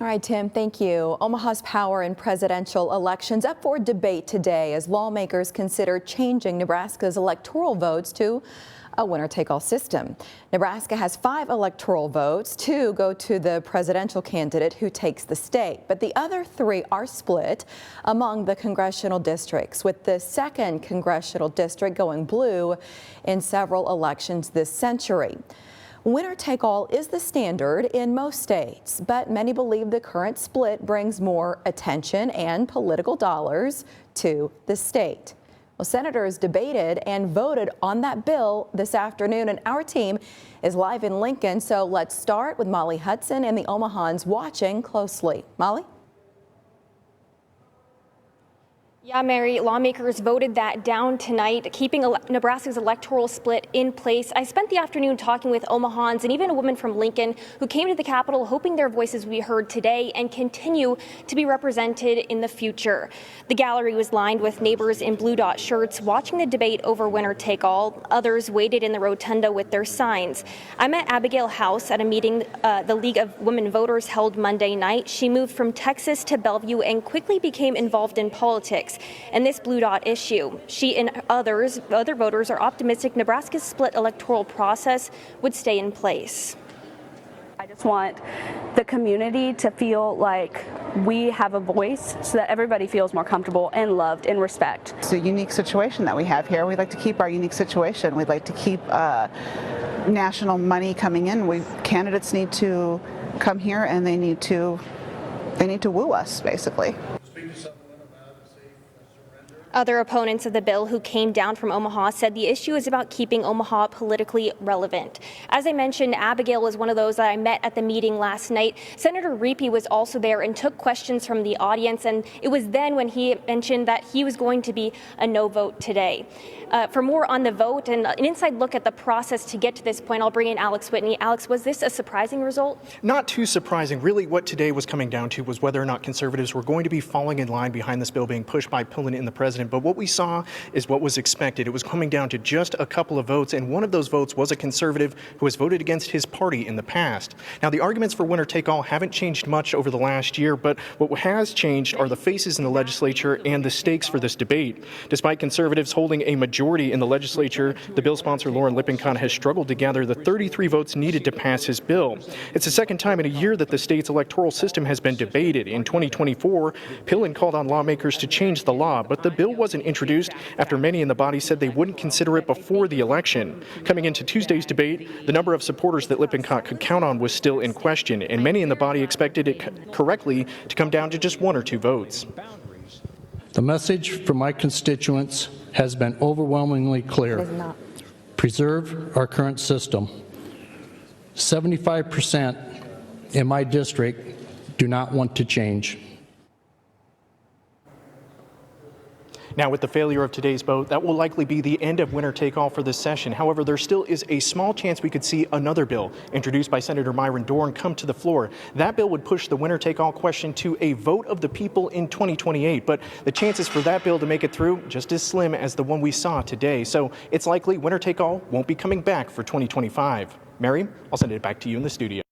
All right, Tim, thank you. Omaha's power in presidential elections up for debate today as lawmakers consider changing Nebraska's electoral votes to a winner-take-all system. Nebraska has 5 electoral votes. 2 go to the presidential candidate who takes the state, but the other 3 are split among the congressional districts, with the 2nd congressional district going blue in several elections this century. Winner-take-all is the standard in most states, but many believe the current split brings more attention and political dollars to the state. Well, senators debated and voted on that bill this afternoon, and our team is live in Lincoln. So let's start with Molly Hudson and the Omahans watching closely. Molly? Yeah, Mary, lawmakers voted that down tonight, keeping Nebraska's electoral split in place. I spent the afternoon talking with Omahans and even a woman from Lincoln who came to the Capitol hoping their voices would be heard today and continue to be represented in the future. The gallery was lined with neighbors in blue dot shirts watching the debate over winner take all. Others waited in the rotunda with their signs. I met Abigail House at a meeting the League of Women Voters held Monday night. She moved from Texas to Bellevue and quickly became involved in politics and this blue dot issue. She and other voters are optimistic Nebraska's split electoral process would stay in place. I just want the community to feel like we have a voice so that everybody feels more comfortable and loved and respect. It's a unique situation that we have here. We'd like to keep our unique situation. We'd like to keep national money coming in. Candidates need to come here and they need to woo us, basically. Other opponents of the bill who came down from Omaha said the issue is about keeping Omaha politically relevant. As I mentioned, Abigail was one of those that I met at the meeting last night. Senator Reapy was also there and took questions from the audience, and it was then when he mentioned that he was going to be a no vote today. For more on the vote and an inside look at the process to get to this point, I'll bring in Alex Whitney. Alex, was this a surprising result? Not too surprising. Really, what today was coming down to was whether or not conservatives were going to be falling in line behind this bill being pushed by Pillen and the president. But what we saw is what was expected. It was coming down to just a couple of votes, and one of those votes was a conservative who has voted against his party in the past. Now, the arguments for winner take all haven't changed much over the last year, but what has changed are the faces in the legislature and the stakes for this debate. Despite conservatives holding a majority in the legislature, the bill sponsor Lauren Lippincott has struggled to gather the 33 votes needed to pass his bill. It's the second time in a year that the state's electoral system has been debated. In 2024, Pillen called on lawmakers to change the law, but the bill wasn't introduced after many in the body said they wouldn't consider it before the election. Coming into Tuesday's debate, the number of supporters that Lippincott could count on was still in question, and many in the body expected it correctly to come down to just 1 or 2 votes. The message from my constituents has been overwhelmingly clear. Preserve our current system. 75% in my district do not want to change. Now, with the failure of today's vote, that will likely be the end of winner take all for this session. However, there still is a small chance we could see another bill introduced by Senator Myron Dorn come to the floor. That bill would push the winner take all question to a vote of the people in 2028. But the chances for that bill to make it through just as slim as the one we saw today. So it's likely winner take all won't be coming back for 2025. Mary, I'll send it back to you in the studio.